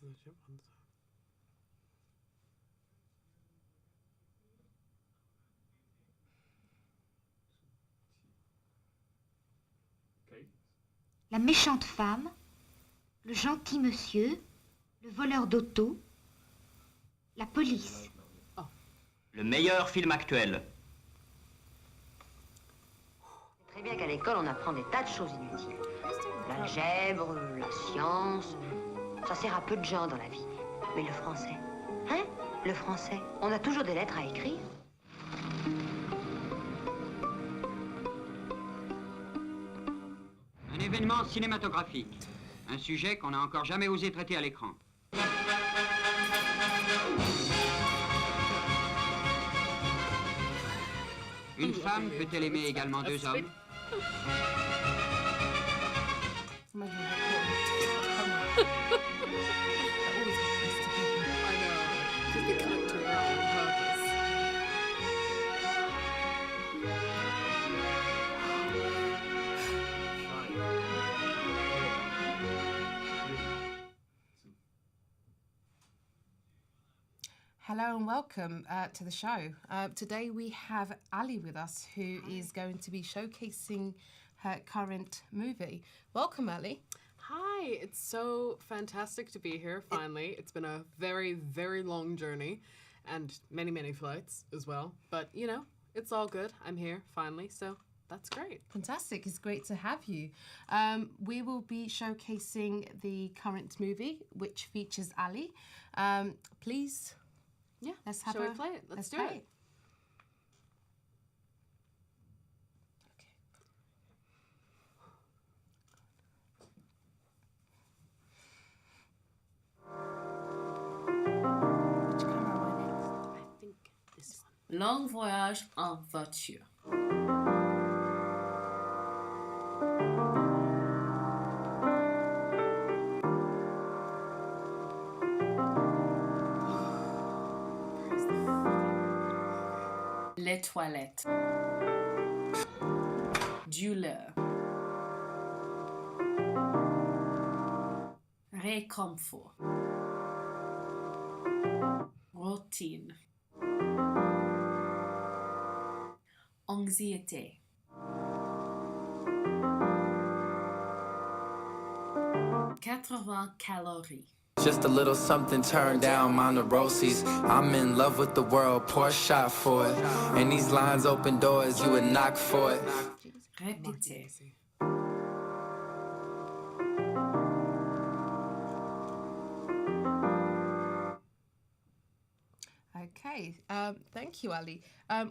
is legit one song. La méchante femme, le gentil monsieur, le voleur d'auto, la police. Le meilleur film actuel. C'est très bien qu'à l'école, on apprend des tas de choses inutiles. L'algèbre, la science, ça sert à peu de gens dans la vie. Mais le français, hein? Le français, on a toujours des lettres à écrire. Un événement cinématographique. Un sujet qu'on n'a encore jamais osé traiter à l'écran. Une femme peut-elle aimer également deux hommes? I know, because they cut it to her on purpose. Hello and welcome to the show. Today we have Ali with us, who is going to be showcasing her current movie. Welcome, Ali. Hi, it's so fantastic to be here finally. It's been a very, very long journey and many, many flights as well. But, you know, it's all good. I'm here finally, so that's great. Fantastic. It's great to have you. We will be showcasing the current movie, which features Ali. Please, Yeah, let's have shall we a- play it? Let's do play it. it. Which camera am I next? I think this one. Long voyage en voiture. Les toilettes. Du leurre. Réconfort. Routine. Anxiété. 80 calories. Just a little something turned down my neuroses. I'm in love with the world, pour a shot for it. And these lines open doors, you would knock for it. Répétez. Okay, thank you, Ali.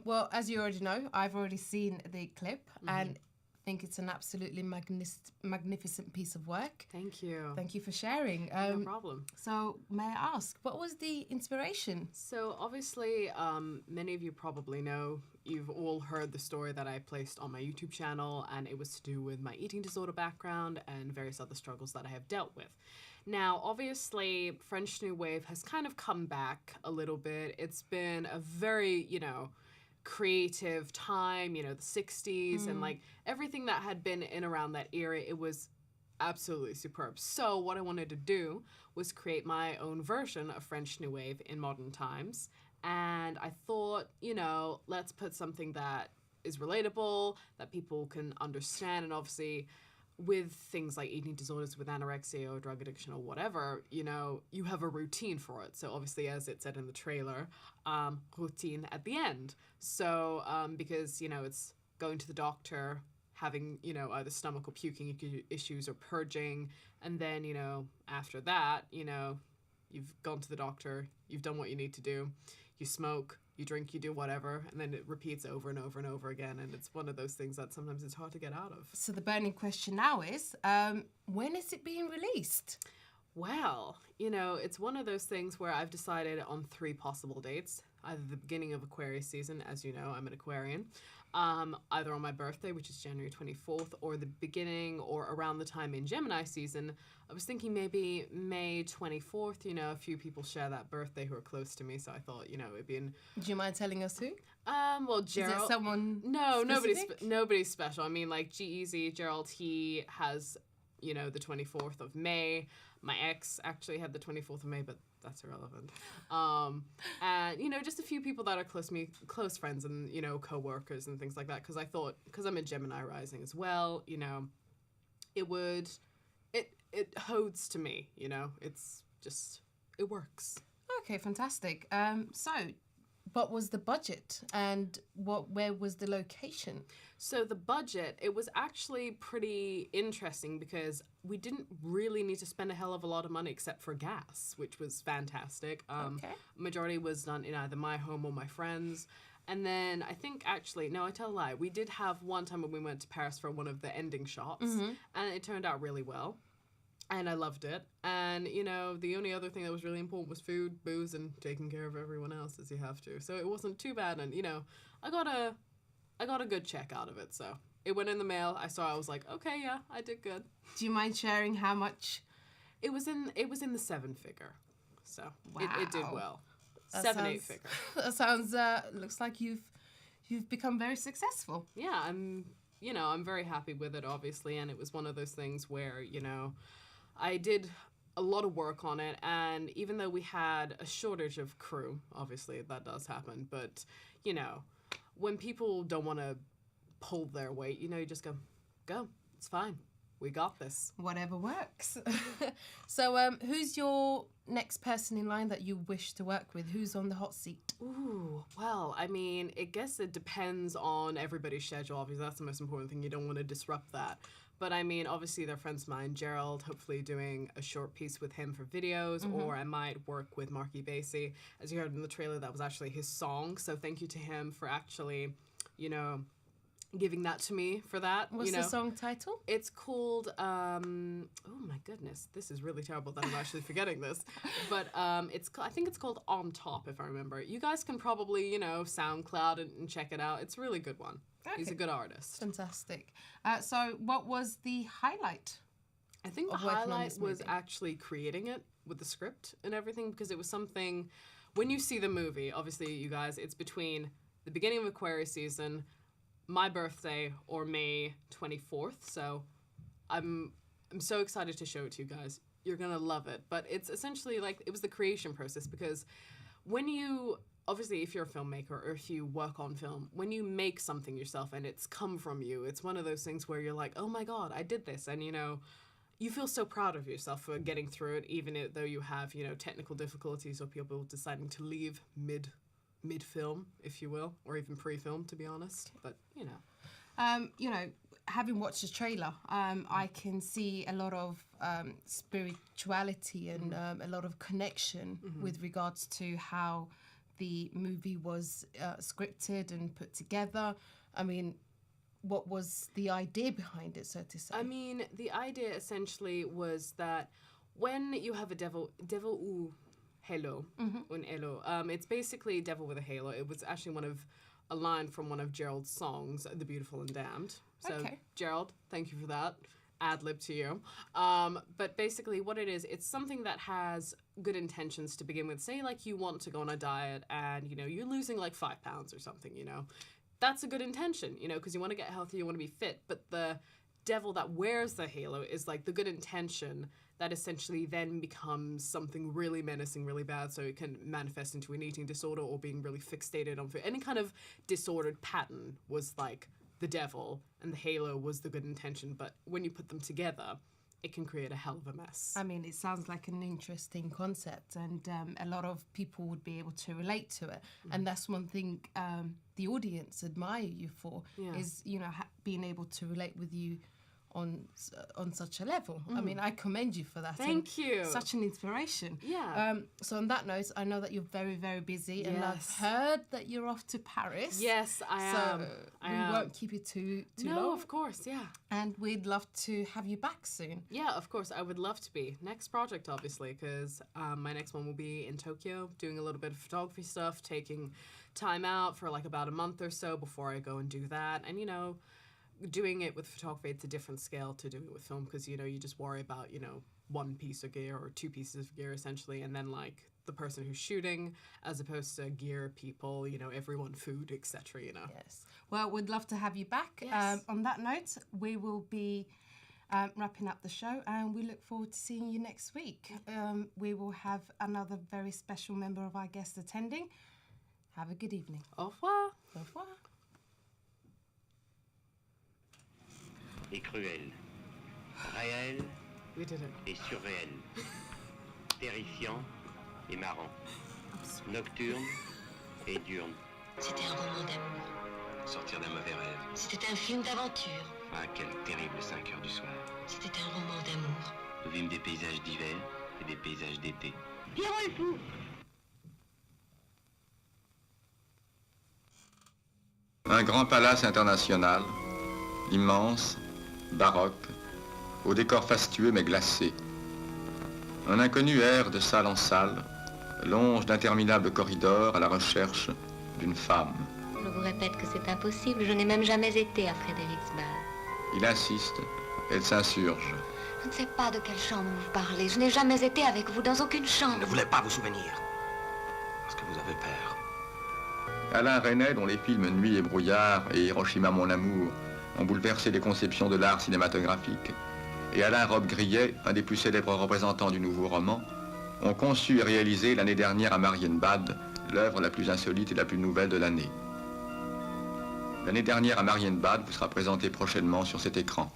Well, as you already know, I've already seen the clip and think it's an absolutely magnificent piece of work. Thank you. Thank you for sharing. No problem. So, may I ask, what was the inspiration? So obviously, many of you probably know, you've all heard the story that I placed on my YouTube channel, and it was to do with my eating disorder background and various other struggles that I have dealt with. Now, obviously, French New Wave has kind of come back a little bit. It's been a very, you know, creative time, you know, the 60s and like everything that had been in around that era, it was absolutely superb. So what I wanted to do was create my own version of French New Wave in modern times. And I thought, you know, let's put something that is relatable, that people can understand, and obviously with things like eating disorders, with anorexia or drug addiction or whatever, you know, you have a routine for it. So obviously, as it said in the trailer, routine at the end. So because, you know, it's going to the doctor, having, you know, either stomach or puking issues or purging. And then, you know, after that, you know, you've gone to the doctor, you've done what you need to do, you smoke, you drink, you do whatever, and then it repeats over and over and over again. And it's one of those things that sometimes it's hard to get out of. So the burning question now is, when is it being released? Well, you know, it's one of those things where I've decided on 3 possible dates. Either the beginning of Aquarius season, as you know, I'm an Aquarian, either on my birthday, which is January 24th, or the beginning or around the time in Gemini season. I was thinking maybe May 24th. You know, a few people share that birthday who are close to me, so I thought, you know, it'd be in... Do you mind telling us who? Well, Gerald... Is it someone No, specific? nobody's special. I mean, like, G-Eazy, Gerald, he has, you know, the 24th of May. My ex actually had the 24th of May, but that's irrelevant. And, you know, just a few people that are close friends and, you know, co-workers and things like that. Because I thought, because I'm a Gemini rising as well, you know, it holds to me, you know. It's just, it works. Okay, fantastic. So, what was the budget and where was the location? So the budget, it was actually pretty interesting because we didn't really need to spend a hell of a lot of money except for gas, which was fantastic. Okay. Majority was done in either my home or my friends. And then I think actually, no, I tell a lie. We did have one time when we went to Paris for one of the ending shots, and it turned out really well. And I loved it. And, you know, the only other thing that was really important was food, booze, and taking care of everyone else as you have to. So it wasn't too bad. And, you know, I got a good check out of it. So it went in the mail. I was like, okay, yeah, I did good. Do you mind sharing how much? It was in the 7-figure. So it did well. That 7-8 figure. That sounds, looks like you've become very successful. Yeah, I'm very happy with it, obviously. And it was one of those things where, you know, I did a lot of work on it, and even though we had a shortage of crew, obviously that does happen, but, you know, when people don't want to pull their weight, you know, you just go, it's fine. We got this. Whatever works. So, who's your next person in line that you wish to work with? Who's on the hot seat? Ooh, well, I mean, I guess it depends on everybody's schedule. Obviously, that's the most important thing. You don't want to disrupt that. But I mean, obviously, they're friends of mine. Gerald, hopefully doing a short piece with him for videos, or I might work with Marky Basie. As you heard in the trailer, that was actually his song. So thank you to him for actually, you know, giving that to me for that. What's the song title? It's called, oh my goodness, this is really terrible that I'm actually forgetting this. But I think it's called On Top, if I remember. You guys can probably, you know, SoundCloud and check it out. It's a really good one. Okay. He's a good artist. Fantastic. So what was the highlight? I think the highlight was actually creating it with the script and everything, because it was something, when you see the movie, obviously, you guys, it's between the beginning of Aquarius season, my birthday, or May 24th. So I'm so excited to show it to you guys. You're going to love it. But it's essentially like, it was the creation process, because when you, obviously, if you're a filmmaker or if you work on film, when you make something yourself and it's come from you, it's one of those things where you're like, oh my God, I did this. And, you know, you feel so proud of yourself for getting through it, even though you have, you know, technical difficulties or people deciding to leave mid-film, if you will, or even pre-film, to be honest. But, you know, having watched the trailer, I can see a lot of spirituality and a lot of connection with regards to how the movie was scripted and put together. I mean, what was the idea behind it, so to say? I mean, the idea essentially was that when you have a devil ou halo, un halo, it's basically devil with a halo. It was actually a line from one of Gerald's songs, The Beautiful and Damned. So, okay. Gerald, thank you for that. Ad-lib to you. But basically what it is, it's something that has good intentions to begin with. Say, like, you want to go on a diet and, you know, you're losing like 5 pounds or something, you know. That's a good intention, you know, because you want to get healthy, you want to be fit. But the devil that wears the halo is like the good intention that essentially then becomes something really menacing, really bad. So it can manifest into an eating disorder or being really fixated on food. Any kind of disordered pattern was like the devil, and the halo was the good intention. But when you put them together, it can create a hell of a mess. I mean, it sounds like an interesting concept, and a lot of people would be able to relate to it. And that's one thing the audience admire you for, is, you know, being able to relate with you on such a level. I mean, I commend you for that. Thank you. Such an inspiration. Yeah. So on that note, I know that you're very, very busy, and I've heard that you're off to Paris. Yes, I am. So we won't keep you too long. No, of course, yeah. And we'd love to have you back soon. Yeah, of course, I would love to be. Next project, obviously, because my next one will be in Tokyo, doing a little bit of photography stuff, taking time out for like about a month or so before I go and do that. And, you know, doing it with photography, it's a different scale to doing it with film, because, you know, you just worry about, you know, one piece of gear or two pieces of gear essentially, and then like the person who's shooting, as opposed to gear, people, you know, everyone, food, etc., you know. Yes. Well, we'd love to have you back. Yes. On that note, we will be wrapping up the show, and we look forward to seeing you next week. We will have another very special member of our guests attending. Have a good evening. Au revoir. Au revoir. Et cruel, réel We did it. et surréel, terrifiant et marrant, nocturne et diurne. C'était un roman d'amour. Sortir d'un mauvais rêve. C'était un film d'aventure. Ah, quelle terrible 5 heures du soir. C'était un roman d'amour. Nous vîmes des paysages d'hiver et des paysages d'été. Pierrot le fou. Un grand palace international, immense, baroque, au décor fastueux mais glacé. Un inconnu erre de salle en salle, longe d'interminables corridors à la recherche d'une femme. Je vous répète que c'est impossible, je n'ai même jamais été à Frederiksberg. Il insiste, elle s'insurge. Je ne sais pas de quelle chambre vous parlez. Je n'ai jamais été avec vous dans aucune chambre. Je ne voulais pas vous souvenir. Parce que vous avez peur. Alain Resnais, dont les films Nuit et brouillard et Hiroshima mon amour ont bouleversé les conceptions de l'art cinématographique, et Alain Robbe-Grillet, un des plus célèbres représentants du nouveau roman, ont conçu et réalisé l'année dernière à Marienbad l'œuvre la plus insolite et la plus nouvelle de l'année. L'année dernière à Marienbad vous sera présentée prochainement sur cet écran.